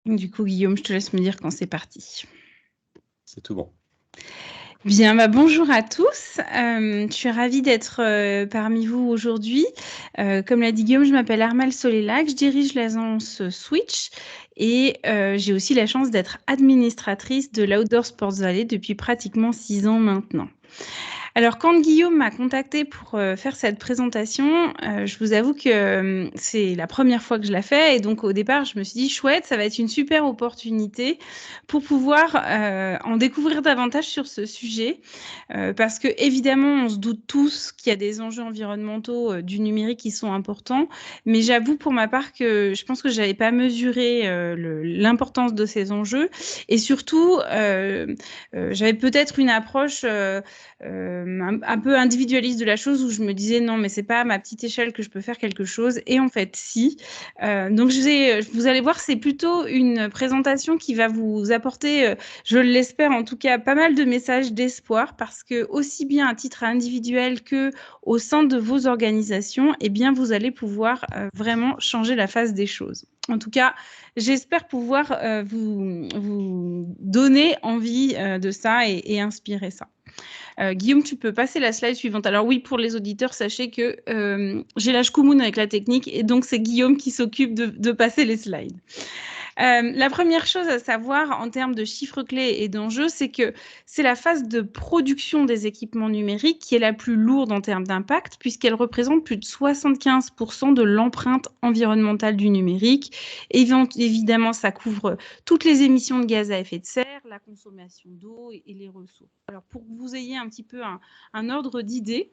Du coup, Guillaume, je te laisse me dire quand c'est parti. C'est tout bon. Bien, bonjour à tous. Je suis ravie d'être parmi vous aujourd'hui. Comme l'a dit Guillaume, je m'appelle Armelle Solélac, je dirige l'agence Switch et j'ai aussi la chance d'être administratrice de l'Outdoor Sports Valley depuis pratiquement 6 ans maintenant. Alors, quand Guillaume m'a contacté pour faire cette présentation, je vous avoue que c'est la première fois que je la fais. Et donc, au départ, je me suis dit, chouette, ça va être une super opportunité pour pouvoir en découvrir davantage sur ce sujet. Parce que, évidemment, on se doute tous qu'il y a des enjeux environnementaux du numérique qui sont importants. Mais j'avoue pour ma part que je pense que je n'avais pas mesuré l'importance de ces enjeux. Et surtout, j'avais peut-être une approche un peu individualiste de la chose où je me disais non mais c'est pas à ma petite échelle que je peux faire quelque chose et en fait si. Donc vous allez voir c'est plutôt une présentation qui va vous apporter je l'espère en tout cas pas mal de messages d'espoir parce que aussi bien à titre individuel que au sein de vos organisations eh bien vous allez pouvoir vraiment changer la face des choses. En tout cas, j'espère pouvoir vous donner envie de ça et inspirer ça. Guillaume, tu peux passer la slide suivante. Alors oui, pour les auditeurs, sachez que j'ai la chkoumoune avec la technique et donc c'est Guillaume qui s'occupe de passer les slides. La première chose à savoir en termes de chiffres clés et d'enjeux, c'est que c'est la phase de production des équipements numériques qui est la plus lourde en termes d'impact, puisqu'elle représente plus de 75% de l'empreinte environnementale du numérique. Et évidemment, ça couvre toutes les émissions de gaz à effet de serre, la consommation d'eau et les ressources. Alors, pour que vous ayez un petit peu un ordre d'idée,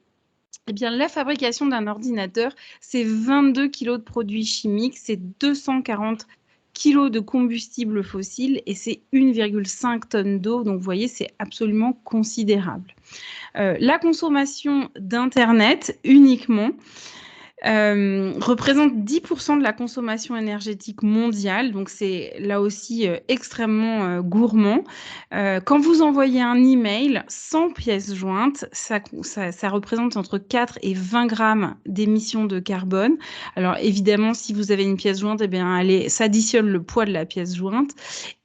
eh bien, la fabrication d'un ordinateur, c'est 22 kg de produits chimiques, c'est 240 kg de combustible fossile et c'est 1,5 tonnes d'eau. Donc, vous voyez, c'est absolument considérable. La consommation d'Internet uniquement représente 10% de la consommation énergétique mondiale. Donc, c'est là aussi extrêmement gourmand. Quand vous envoyez un email sans pièce jointe, ça représente entre 4 et 20 grammes d'émissions de carbone. Alors, évidemment, si vous avez une pièce jointe, eh bien, ça additionne le poids de la pièce jointe.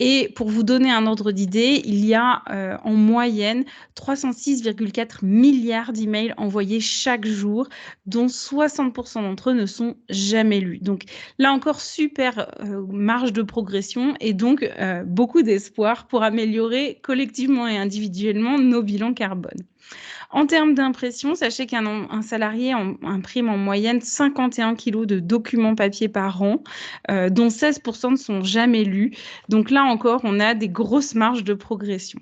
Et pour vous donner un ordre d'idée, il y a en moyenne 306,4 milliards d'emails envoyés chaque jour, dont 60% d'entre eux ne sont jamais lus. Donc là encore, super marge de progression et donc beaucoup d'espoir pour améliorer collectivement et individuellement nos bilans carbone. En termes d'impression, sachez qu'un salarié imprime en moyenne 51 kg de documents papier par an, dont 16% ne sont jamais lus. Donc là encore, on a des grosses marges de progression.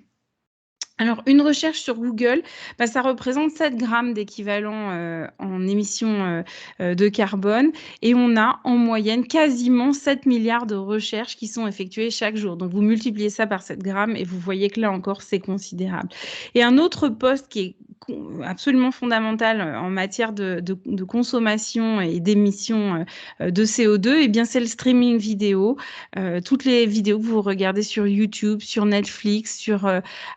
Alors, une recherche sur Google, ça représente 7 grammes d'équivalent en émissions de carbone et on a en moyenne quasiment 7 milliards de recherches qui sont effectuées chaque jour. Donc, vous multipliez ça par 7 grammes et vous voyez que là encore, c'est considérable. Et un autre poste qui est absolument fondamental en matière de consommation et d'émissions de CO2, eh bien, c'est le streaming vidéo. Toutes les vidéos que vous regardez sur YouTube, sur Netflix, sur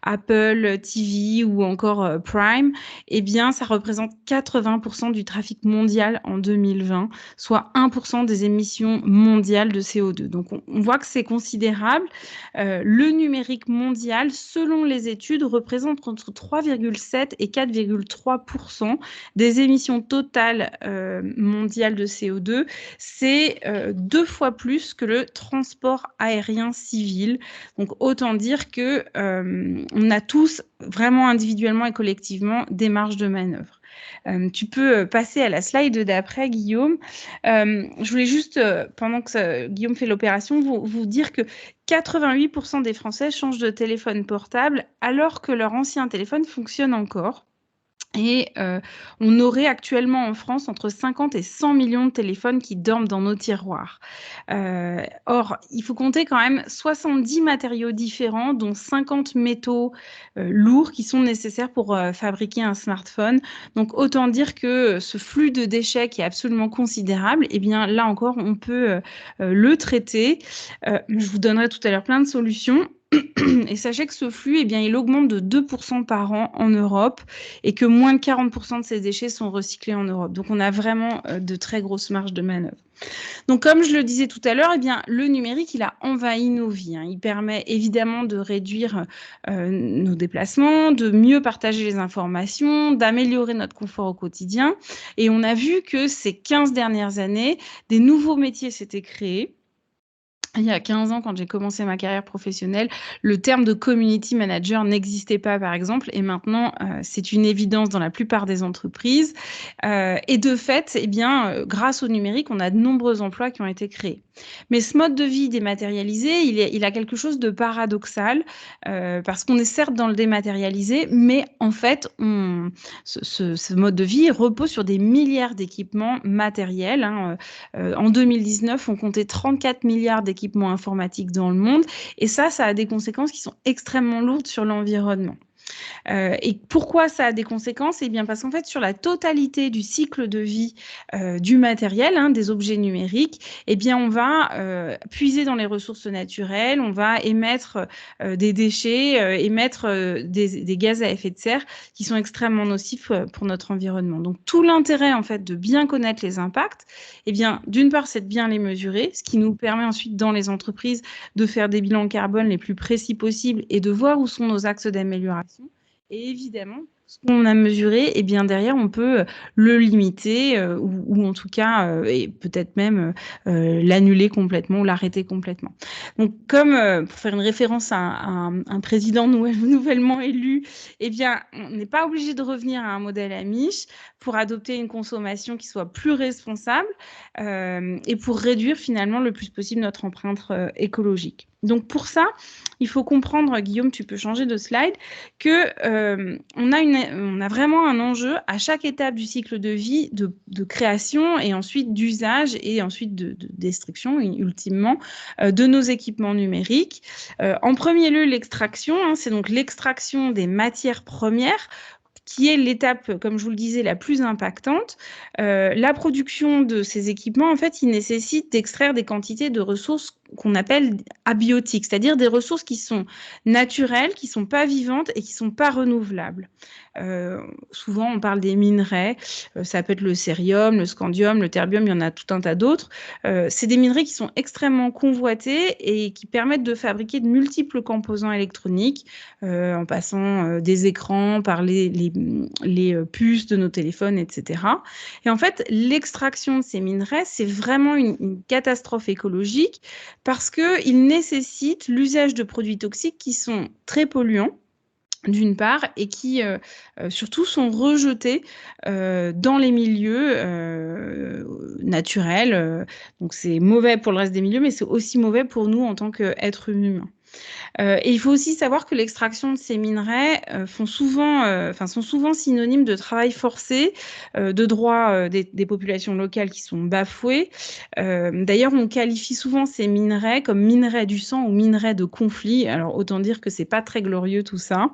Apple TV ou encore Prime, eh bien, ça représente 80% du trafic mondial en 2020, soit 1% des émissions mondiales de CO2. Donc, on voit que c'est considérable. Le numérique mondial, selon les études, représente entre 3,7 et 4,3% des émissions totales mondiales de CO2. C'est 2 fois plus que le transport aérien civil. Donc, autant dire que on a tous, vraiment individuellement et collectivement, des marges de manœuvre. Tu peux passer à la slide d'après, Guillaume. Je voulais juste, pendant que Guillaume fait l'opération, vous dire que 88% des Français changent de téléphone portable alors que leur ancien téléphone fonctionne encore. Et on aurait actuellement en France entre 50 et 100 millions de téléphones qui dorment dans nos tiroirs. Or, il faut compter quand même 70 matériaux différents, dont 50 métaux lourds qui sont nécessaires pour fabriquer un smartphone. Donc, autant dire que ce flux de déchets qui est absolument considérable, eh bien là encore, on peut le traiter. Je vous donnerai tout à l'heure plein de solutions. Et sachez que ce flux, eh bien, il augmente de 2% par an en Europe et que moins de 40% de ces déchets sont recyclés en Europe. Donc, on a vraiment de très grosses marges de manœuvre. Donc, comme je le disais tout à l'heure, eh bien, le numérique, il a envahi nos vies, hein. Il permet évidemment de réduire nos déplacements, de mieux partager les informations, d'améliorer notre confort au quotidien. Et on a vu que ces 15 dernières années, des nouveaux métiers s'étaient créés. Il y a 15 ans, quand j'ai commencé ma carrière professionnelle, le terme de community manager n'existait pas, par exemple, et maintenant, c'est une évidence dans la plupart des entreprises. Et de fait, eh bien, grâce au numérique, on a de nombreux emplois qui ont été créés. Mais ce mode de vie dématérialisé, il a quelque chose de paradoxal, parce qu'on est certes dans le dématérialisé, mais en fait, ce mode de vie repose sur des milliards d'équipements matériels, hein. En 2019, on comptait 34 milliards d'équipements informatiques dans le monde. Et ça a des conséquences qui sont extrêmement lourdes sur l'environnement. Et pourquoi ça a des conséquences? Eh bien, parce qu'en fait, sur la totalité du cycle de vie du matériel, hein, des objets numériques, eh bien, on va puiser dans les ressources naturelles, on va émettre des déchets, émettre des gaz à effet de serre qui sont extrêmement nocifs pour notre environnement. Donc, tout l'intérêt, en fait, de bien connaître les impacts, eh bien, d'une part, c'est de bien les mesurer, ce qui nous permet ensuite, dans les entreprises, de faire des bilans carbone les plus précis possibles et de voir où sont nos axes d'amélioration. Et évidemment, ce qu'on a mesuré, eh bien derrière, on peut le limiter ou en tout cas, et peut-être même l'annuler complètement ou l'arrêter complètement. Donc, comme pour faire une référence à un président nouvellement élu, eh bien, on n'est pas obligé de revenir à un modèle Amish pour adopter une consommation qui soit plus responsable et pour réduire finalement le plus possible notre empreinte écologique. Donc, pour ça, il faut comprendre, Guillaume, tu peux changer de slide, que on a vraiment un enjeu à chaque étape du cycle de vie de création et ensuite d'usage et ensuite de destruction, ultimement, de nos équipements numériques. En premier lieu, l'extraction, hein, c'est donc l'extraction des matières premières qui est l'étape, comme je vous le disais, la plus impactante. La production de ces équipements, en fait, il nécessite d'extraire des quantités de ressources qu'on appelle abiotiques, c'est-à-dire des ressources qui sont naturelles, qui ne sont pas vivantes et qui ne sont pas renouvelables. Souvent, on parle des minerais, ça peut être le cérium, le scandium, le terbium, il y en a tout un tas d'autres. C'est des minerais qui sont extrêmement convoités et qui permettent de fabriquer de multiples composants électroniques, en passant des écrans par les puces de nos téléphones, etc. Et en fait, l'extraction de ces minerais, c'est vraiment une catastrophe écologique parce qu'il nécessite l'usage de produits toxiques qui sont très polluants, d'une part, et qui surtout sont rejetés dans les milieux naturels. Donc c'est mauvais pour le reste des milieux, mais c'est aussi mauvais pour nous en tant qu'êtres humains. Et il faut aussi savoir que l'extraction de ces minerais sont souvent synonymes de travail forcé, de droits des populations locales qui sont bafoués. D'ailleurs, on qualifie souvent ces minerais comme minerais du sang ou minerais de conflit. Alors, autant dire que c'est pas très glorieux tout ça.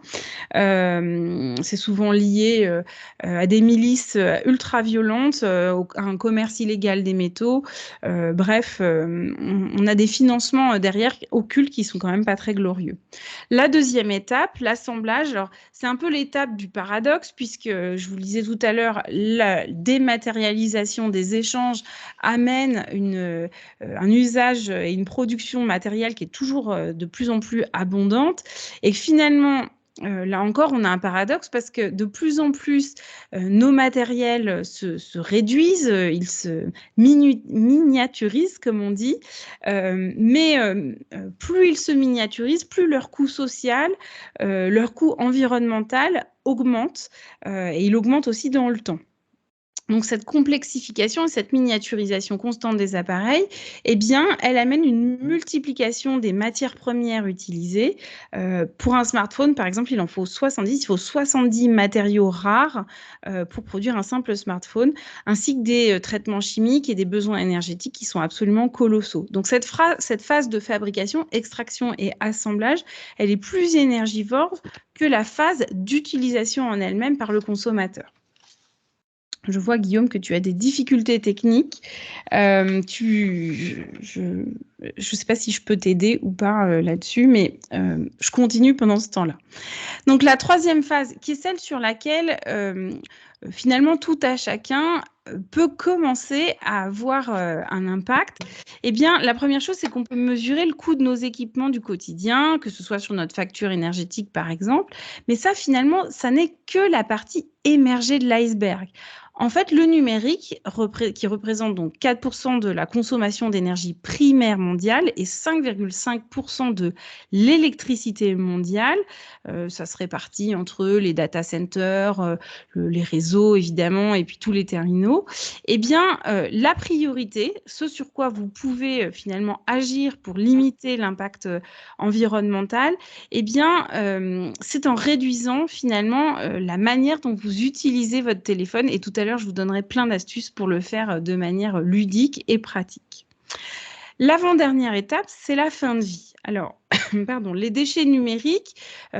C'est souvent lié à des milices ultra-violentes, à un commerce illégal des métaux. Bref, on a des financements derrière occultes qui sont quand même pas très glorieux. La deuxième étape, l'assemblage, alors c'est un peu l'étape du paradoxe puisque, je vous le disais tout à l'heure, la dématérialisation des échanges amène un usage et une production matérielle qui est toujours de plus en plus abondante et finalement, là encore, on a un paradoxe parce que de plus en plus, nos matériels se réduisent, ils se miniaturisent, comme on dit, mais plus ils se miniaturisent, plus leur coût social, leur coût environnemental augmente, et il augmente aussi dans le temps. Donc cette complexification et cette miniaturisation constante des appareils, eh bien, elle amène une multiplication des matières premières utilisées. Pour un smartphone, par exemple, il en faut 70. Il faut 70 matériaux rares pour produire un simple smartphone, ainsi que des traitements chimiques et des besoins énergétiques qui sont absolument colossaux. Donc cette phase de fabrication, extraction et assemblage, elle est plus énergivore que la phase d'utilisation en elle-même par le consommateur. Je vois, Guillaume, que tu as des difficultés techniques. Je ne sais pas si je peux t'aider ou pas là-dessus, mais je continue pendant ce temps-là. Donc la troisième phase, qui est celle sur laquelle finalement tout à chacun peut commencer à avoir un impact, eh bien la première chose, c'est qu'on peut mesurer le coût de nos équipements du quotidien, que ce soit sur notre facture énergétique par exemple. Mais ça, finalement, ça n'est que la partie émergée de l'iceberg. En fait, le numérique, qui représente donc 4% de la consommation d'énergie primaire mondiale et 5,5% de l'électricité mondiale, ça se répartit entre les data centers, les réseaux évidemment, et puis tous les terminaux. Eh bien, la priorité, ce sur quoi vous pouvez finalement agir pour limiter l'impact environnemental, eh bien, c'est en réduisant finalement la manière dont vous utilisez votre téléphone. Et tout à l'heure, je vous donnerai plein d'astuces pour le faire de manière ludique et pratique. L'avant-dernière étape, c'est la fin de vie. Alors, pardon, les déchets numériques,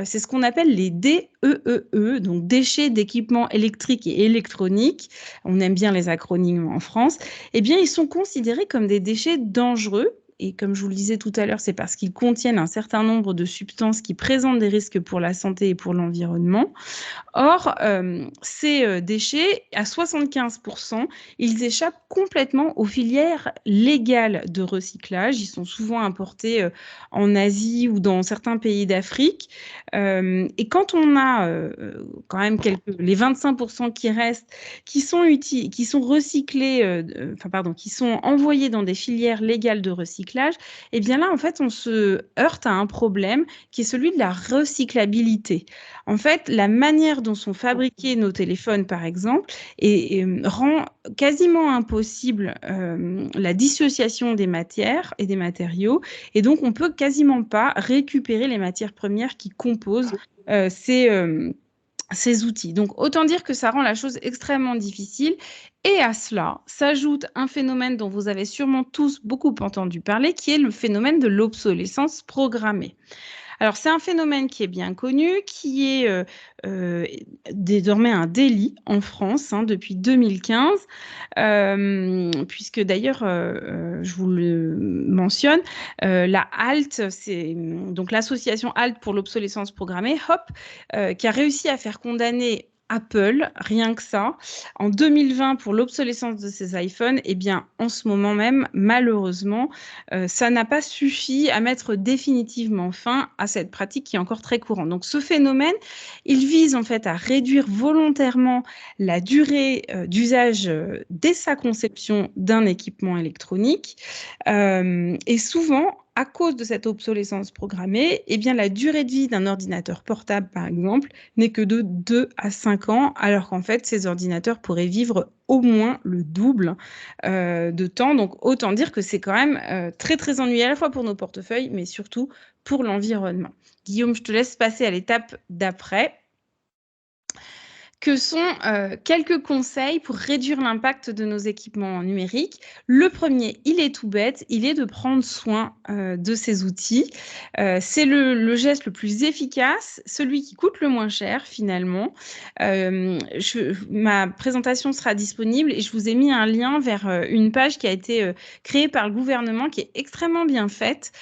c'est ce qu'on appelle les DEEE, donc déchets d'équipements électriques et électroniques. On aime bien les acronymes en France. Eh bien, ils sont considérés comme des déchets dangereux. Et comme je vous le disais tout à l'heure, c'est parce qu'ils contiennent un certain nombre de substances qui présentent des risques pour la santé et pour l'environnement. Or, ces déchets, à 75%, ils échappent complètement aux filières légales de recyclage. Ils sont souvent importés en Asie ou dans certains pays d'Afrique. Et quand on a quand même les 25% qui restent, qui sont recyclés, qui sont envoyés dans des filières légales de recyclage, et bien là, en fait, on se heurte à un problème qui est celui de la recyclabilité. En fait, la manière dont sont fabriqués nos téléphones, par exemple, rend quasiment impossible la dissociation des matières et des matériaux. Et donc, on ne peut quasiment pas récupérer les matières premières qui composent ces outils. Donc, autant dire que ça rend la chose extrêmement difficile. Et à cela s'ajoute un phénomène dont vous avez sûrement tous beaucoup entendu parler, qui est le phénomène de l'obsolescence programmée. Alors, c'est un phénomène qui est bien connu, qui est désormais un délit en France depuis 2015, puisque d'ailleurs, je vous le mentionne, la HALT, c'est donc l'association HALT pour l'obsolescence programmée, HOP, qui a réussi à faire condamner Apple, rien que ça, en 2020 pour l'obsolescence de ses iPhones. Eh bien, en ce moment même, malheureusement, ça n'a pas suffi à mettre définitivement fin à cette pratique qui est encore très courante. Donc, ce phénomène, il vise en fait à réduire volontairement la durée d'usage dès sa conception d'un équipement électronique. Et souvent, à cause de cette obsolescence programmée, eh bien, la durée de vie d'un ordinateur portable, par exemple, n'est que de 2 à 5 ans, alors qu'en fait, ces ordinateurs pourraient vivre au moins le double de temps. Donc, autant dire que c'est quand même très, très ennuyeux à la fois pour nos portefeuilles, mais surtout pour l'environnement. Guillaume, je te laisse passer à l'étape d'après, que sont quelques conseils pour réduire l'impact de nos équipements numériques. Le premier, il est tout bête, il est de prendre soin de ces outils. C'est le geste le plus efficace, celui qui coûte le moins cher finalement. Ma présentation sera disponible et je vous ai mis un lien vers une page qui a été créée par le gouvernement, qui est extrêmement bien faite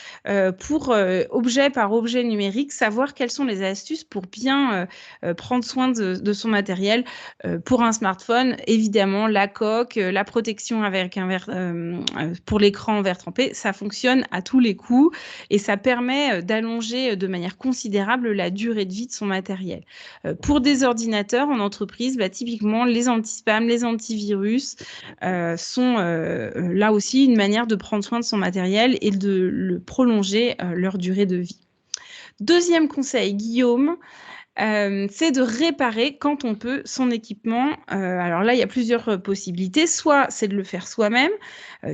pour objet par objet numérique, savoir quelles sont les astuces pour bien prendre soin de son matériel. Pour un smartphone, évidemment, la coque, la protection avec un verre pour l'écran en verre trempé, ça fonctionne à tous les coups et ça permet d'allonger de manière considérable la durée de vie de son matériel. Pour des ordinateurs en entreprise, typiquement, les anti-spam, les antivirus sont là aussi une manière de prendre soin de son matériel et de le prolonger leur durée de vie. Deuxième conseil, Guillaume, c'est de réparer quand on peut son équipement. Alors là, il y a plusieurs possibilités. Soit c'est de le faire soi-même,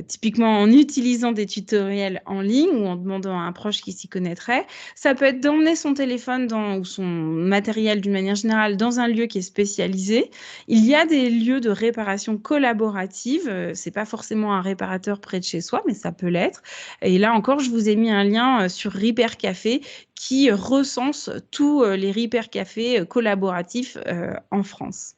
typiquement en utilisant des tutoriels en ligne ou en demandant à un proche qui s'y connaîtrait. Ça peut être d'emmener son téléphone ou son matériel d'une manière générale dans un lieu qui est spécialisé. Il y a des lieux de réparation collaborative. C'est pas forcément un réparateur près de chez soi, mais ça peut l'être. Et là encore, je vous ai mis un lien sur Repair Café qui recense tous les Repair Café café collaboratif en France.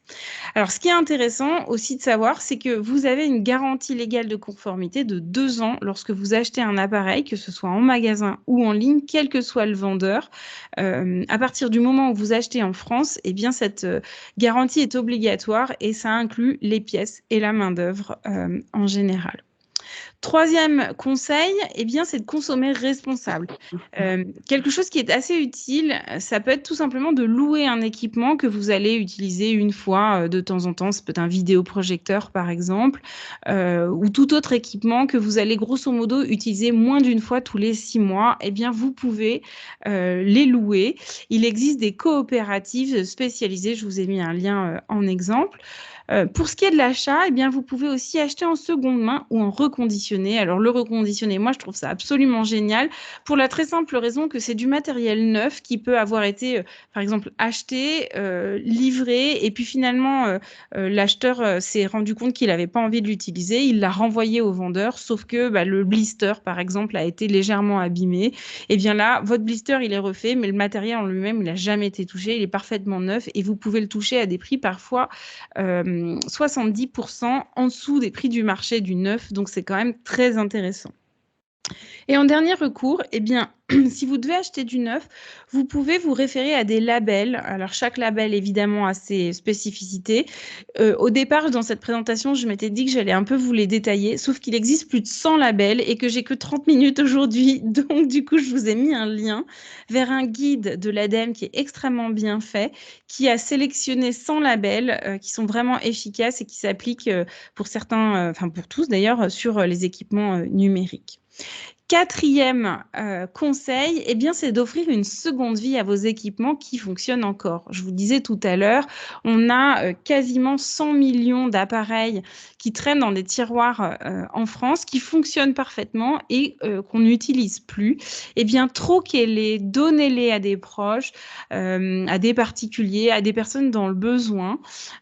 Alors, ce qui est intéressant aussi de savoir, c'est que vous avez une garantie légale de conformité de 2 ans lorsque vous achetez un appareil, que ce soit en magasin ou en ligne, quel que soit le vendeur. À partir du moment où vous achetez en France, eh bien, cette garantie est obligatoire et ça inclut les pièces et la main-d'œuvre en général. Troisième conseil, eh bien, c'est de consommer responsable. Quelque chose qui est assez utile, ça peut être tout simplement de louer un équipement que vous allez utiliser une fois de temps en temps. Ça peut être un vidéoprojecteur, par exemple, ou tout autre équipement que vous allez grosso modo utiliser moins d'une fois tous les 6 mois. Eh bien, vous pouvez les louer. Il existe des coopératives spécialisées. Je vous ai mis un lien en exemple. Pour ce qui est de l'achat, eh bien, vous pouvez aussi acheter en seconde main ou en reconditionné. Alors, le reconditionné, moi, je trouve ça absolument génial pour la très simple raison que c'est du matériel neuf qui peut avoir été, par exemple, acheté, livré, et puis finalement, l'acheteur s'est rendu compte qu'il n'avait pas envie de l'utiliser. Il l'a renvoyé au vendeur, sauf que le blister, par exemple, a été légèrement abîmé. Et bien là, votre blister, il est refait, mais le matériel en lui-même, il n'a jamais été touché. Il est parfaitement neuf et vous pouvez le toucher à des prix parfois 70% en dessous des prix du marché du neuf, donc c'est quand même très intéressant. Et en dernier recours, eh bien, si vous devez acheter du neuf, vous pouvez vous référer à des labels. Alors, chaque label, évidemment, a ses spécificités. Au départ, dans cette présentation, je m'étais dit que j'allais un peu vous les détailler, sauf qu'il existe plus de 100 labels et que j'ai que 30 minutes aujourd'hui. Donc, du coup, je vous ai mis un lien vers un guide de l'ADEME qui est extrêmement bien fait, qui a sélectionné 100 labels qui sont vraiment efficaces et qui s'appliquent pour certains, enfin pour tous d'ailleurs, sur les équipements numériques. Quatrième conseil, eh bien, c'est d'offrir une seconde vie à vos équipements qui fonctionnent encore. Je vous disais tout à l'heure, on a quasiment 100 millions d'appareils qui traînent dans des tiroirs en France, qui fonctionnent parfaitement et qu'on n'utilise plus. Eh bien, troquez-les, donnez-les à des proches, à des particuliers, à des personnes dans le besoin.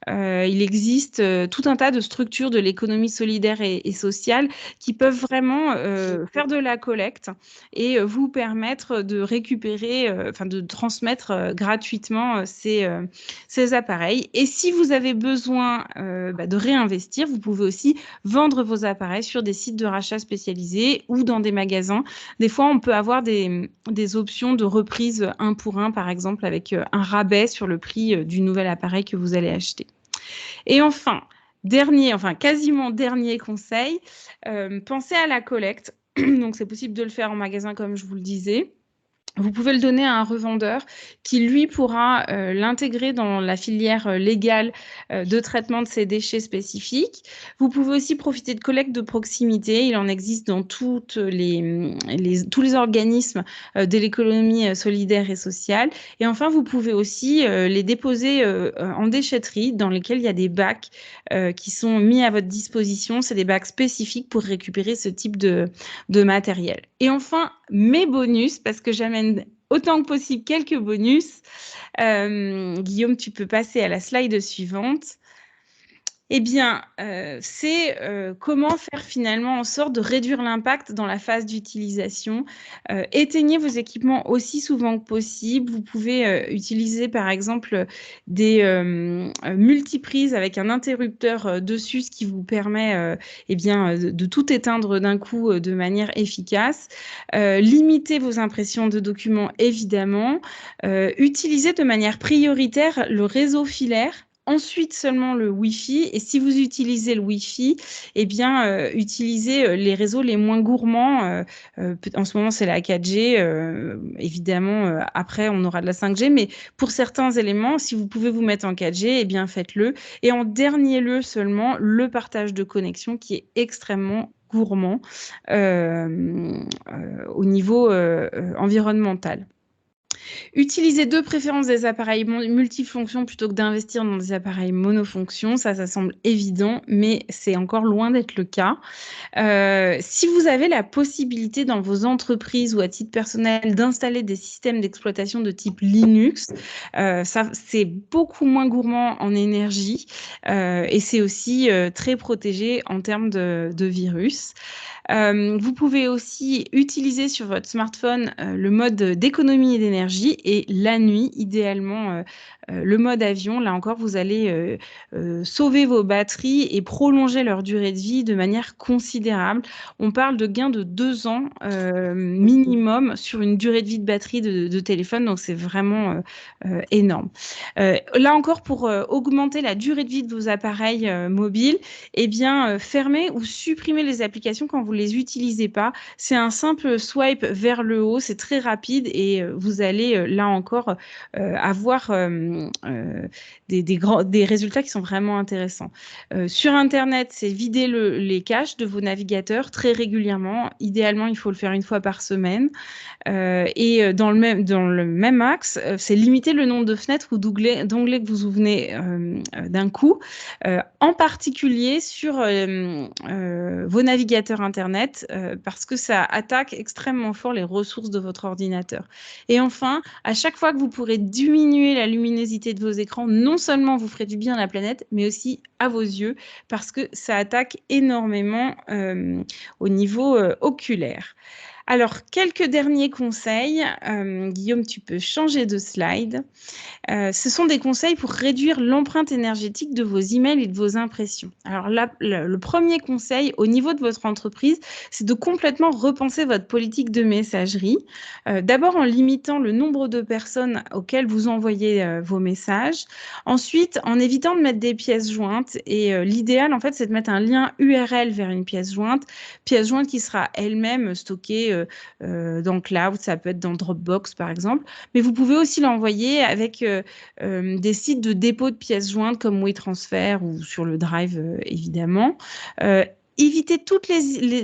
Il existe tout un tas de structures de l'économie solidaire et sociale qui peuvent vraiment faire de la collecte et vous permettre de récupérer, enfin de transmettre gratuitement ces appareils. Et si vous avez besoin de réinvestir, vous pouvez aussi vendre vos appareils sur des sites de rachat spécialisés ou dans des magasins. Des fois, on peut avoir des options de reprise 1 pour 1, par exemple, avec un rabais sur le prix du nouvel appareil que vous allez acheter. Et enfin, quasiment dernier conseil, pensez à la collecte. Donc, c'est possible de le faire en magasin, comme je vous le disais. Vous pouvez le donner à un revendeur qui, lui, pourra l'intégrer dans la filière légale de traitement de ces déchets spécifiques. Vous pouvez aussi profiter de collectes de proximité. Il en existe dans tous les organismes de l'économie solidaire et sociale. Et enfin, vous pouvez aussi les déposer en déchetterie dans lesquels il y a des bacs qui sont mis à votre disposition. C'est des bacs spécifiques pour récupérer ce type de matériel. Et enfin, mes bonus, parce que j'amène autant que possible quelques bonus. Guillaume, tu peux passer à la slide suivante. Eh bien, c'est comment faire finalement en sorte de réduire l'impact dans la phase d'utilisation. Éteignez vos équipements aussi souvent que possible. Vous pouvez utiliser par exemple des multiprises avec un interrupteur dessus, ce qui vous permet de tout éteindre d'un coup de manière efficace. Limitez vos impressions de documents, évidemment. Utilisez de manière prioritaire le réseau filaire. Ensuite, seulement le Wi-Fi. Et si vous utilisez le Wi-Fi, eh bien, utilisez les réseaux les moins gourmands. En ce moment, c'est la 4G. Évidemment, après, on aura de la 5G. Mais pour certains éléments, si vous pouvez vous mettre en 4G, eh bien, faites-le. Et en dernier lieu seulement, le partage de connexion qui est extrêmement gourmand au niveau environnemental. Utilisez de préférence des appareils multifonctions plutôt que d'investir dans des appareils monofonctions. Ça semble évident, mais c'est encore loin d'être le cas. Si vous avez la possibilité dans vos entreprises ou à titre personnel d'installer des systèmes d'exploitation de type Linux, c'est beaucoup moins gourmand en énergie et c'est aussi très protégé en termes de virus. Vous pouvez aussi utiliser sur votre smartphone le mode d'économie d'énergie. d'énergie et la nuit, idéalement, le mode avion. Là encore, vous allez sauver vos batteries et prolonger leur durée de vie de manière considérable. On parle de gains de 2 ans minimum sur une durée de vie de batterie de téléphone, donc c'est vraiment énorme. Là encore, pour augmenter la durée de vie de vos appareils mobiles, eh bien, fermez ou supprimez les applications quand vous ne les utilisez pas. C'est un simple swipe vers le haut, c'est très rapide et vous allez, là encore, avoir des résultats qui sont vraiment intéressants. Sur Internet, c'est vider les caches de vos navigateurs très régulièrement. Idéalement, il faut le faire une fois par semaine. Et dans le même axe, c'est limiter le nombre de fenêtres ou d'onglets que vous ouvrez d'un coup, en particulier sur vos navigateurs Internet, parce que ça attaque extrêmement fort les ressources de votre ordinateur. Et enfin, à chaque fois que vous pourrez diminuer la luminosité de vos écrans, non seulement vous ferez du bien à la planète, mais aussi à vos yeux, parce que ça attaque énormément au niveau oculaire. Alors, quelques derniers conseils. Guillaume, tu peux changer de slide. Ce sont des conseils pour réduire l'empreinte énergétique de vos emails et de vos impressions. Alors là, le premier conseil au niveau de votre entreprise, c'est de complètement repenser votre politique de messagerie. D'abord en limitant le nombre de personnes auxquelles vous envoyez vos messages. Ensuite, en évitant de mettre des pièces jointes. Et l'idéal, en fait, c'est de mettre un lien URL vers une pièce jointe qui sera elle-même stockée dans Cloud, ça peut être dans Dropbox par exemple. Mais vous pouvez aussi l'envoyer avec des sites de dépôt de pièces jointes comme WeTransfer ou sur le Drive, évidemment. Évitez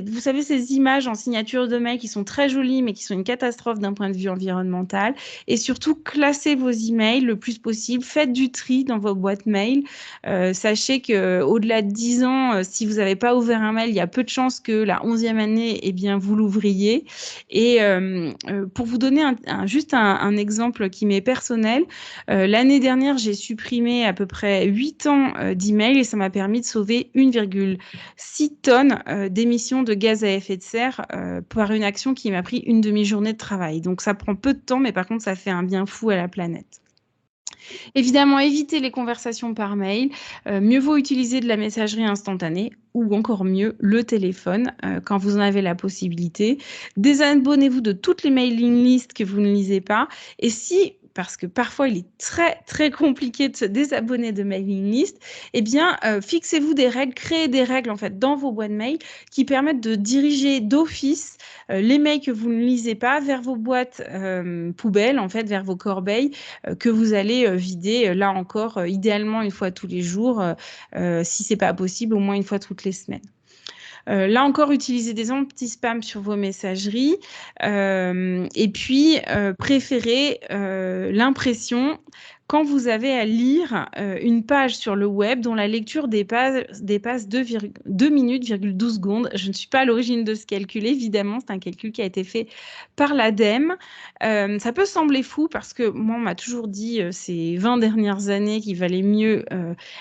vous savez, ces images en signature de mail qui sont très jolies, mais qui sont une catastrophe d'un point de vue environnemental. Et surtout, classez vos emails le plus possible. Faites du tri dans vos boîtes mail. Sachez qu'au-delà de 10 ans, si vous n'avez pas ouvert un mail, il y a peu de chances que la 11e année, eh bien, vous l'ouvriez. Et pour vous donner juste un exemple qui m'est personnel, l'année dernière, j'ai supprimé à peu près 8 ans d'emails et ça m'a permis de sauver 1,6 tonnes d'émissions de gaz à effet de serre par une action qui m'a pris une demi-journée de travail. Donc, ça prend peu de temps, mais par contre, ça fait un bien fou à la planète. Évidemment, évitez les conversations par mail. Mieux vaut utiliser de la messagerie instantanée ou encore mieux, le téléphone quand vous en avez la possibilité. Désabonnez-vous de toutes les mailing lists que vous ne lisez pas. Et si, parce que parfois il est très très compliqué de se désabonner de mailing list, eh bien fixez-vous des règles, créez des règles en fait dans vos boîtes mail qui permettent de diriger d'office les mails que vous ne lisez pas vers vos boîtes poubelles, en fait, vers vos corbeilles que vous allez vider, là encore, idéalement une fois tous les jours, si c'est pas possible, au moins une fois toutes les semaines. Là encore, utilisez des anti-spam sur vos messageries et puis préférez l'impression quand vous avez à lire une page sur le web dont la lecture dépasse 2 minutes, 12 secondes. Je ne suis pas à l'origine de ce calcul, évidemment, c'est un calcul qui a été fait par l'ADEME. Ça peut sembler fou parce que moi, on m'a toujours dit ces 20 dernières années qu'il valait mieux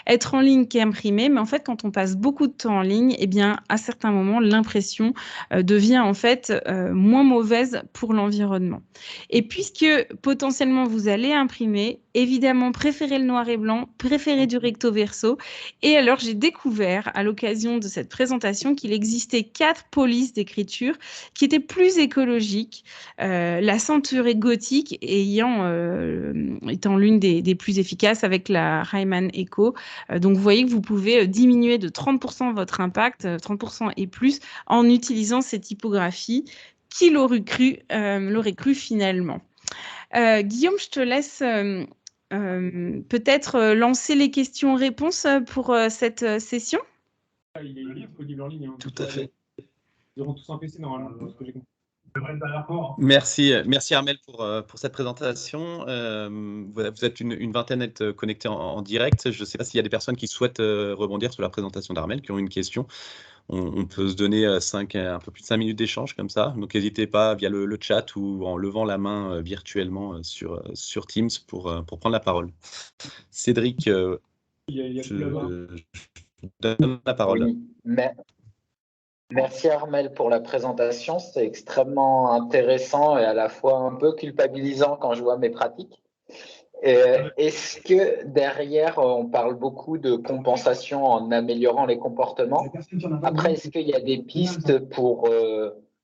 être en ligne qu'imprimer, mais en fait, quand on passe beaucoup de temps en ligne, eh bien, à certains moments, l'impression devient en fait moins mauvaise pour l'environnement. Et puisque potentiellement vous allez imprimer, évidemment, préférez le noir et blanc, préférez du recto verso. Et alors, j'ai découvert à l'occasion de cette présentation qu'il existait 4 polices d'écriture qui étaient plus écologiques, la ceinture gothique étant l'une des plus efficaces avec la Raman Eco. Donc, vous voyez que vous pouvez diminuer de 30% votre impact, 30% et plus, en utilisant ces typographies. Qui l'aurait cru finalement? Guillaume, je te laisse peut-être lancer les questions-réponses pour cette session. Il est disponible en ligne. Tout à fait. Ils auront tous un PC normalement, ce que j'ai compris. Merci Armel pour cette présentation. Vous êtes une vingtaine à être connectés en direct. Je ne sais pas s'il y a des personnes qui souhaitent rebondir sur la présentation d'Armel, qui ont une question. On peut se donner un peu plus de 5 minutes d'échange comme ça. Donc n'hésitez pas via le chat ou en levant la main virtuellement sur Teams pour prendre la parole. Cédric, je donne la parole. Oui, Merci Armel pour la présentation. C'est extrêmement intéressant et à la fois un peu culpabilisant quand je vois mes pratiques. Est-ce que derrière, on parle beaucoup de compensation en améliorant les comportements? Après, est-ce qu'il y a des pistes pour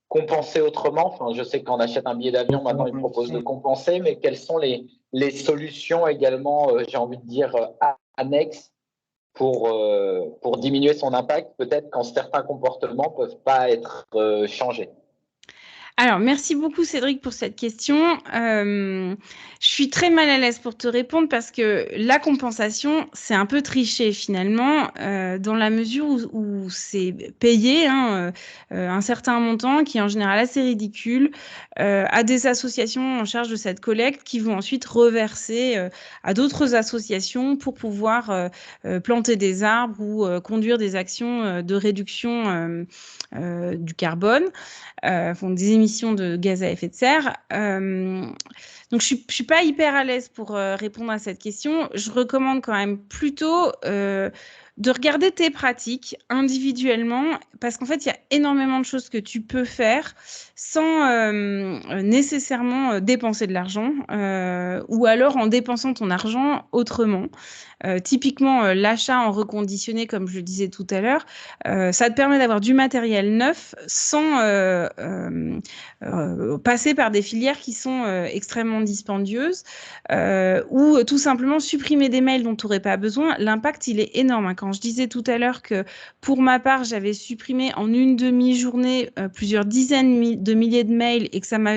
compenser autrement? Enfin, je sais qu'on achète un billet d'avion, maintenant ils proposent de compenser, mais quelles sont les solutions également, j'ai envie de dire, annexes pour diminuer son impact, peut-être quand certains comportements ne peuvent pas être changés? Alors, merci beaucoup Cédric pour cette question. Je suis très mal à l'aise pour te répondre parce que la compensation, c'est un peu triché finalement, dans la mesure où c'est payé un certain montant qui est en général assez ridicule à des associations en charge de cette collecte qui vont ensuite reverser à d'autres associations pour pouvoir planter des arbres ou conduire des actions de réduction du carbone. Font des émissions de gaz à effet de serre. Donc, je suis pas hyper à l'aise pour répondre à cette question. Je recommande quand même plutôt de regarder tes pratiques individuellement parce qu'en fait, il y a énormément de choses que tu peux faire sans nécessairement dépenser de l'argent ou alors en dépensant ton argent autrement. Typiquement, l'achat en reconditionné, comme je le disais tout à l'heure, ça te permet d'avoir du matériel neuf sans passer par des filières qui sont extrêmement dispendieuses ou tout simplement supprimer des mails dont tu n'aurais pas besoin. L'impact, il est énorme. Quand je disais tout à l'heure que pour ma part, j'avais supprimé en une demi-journée plusieurs dizaines de milliers de mails et que ça m'avait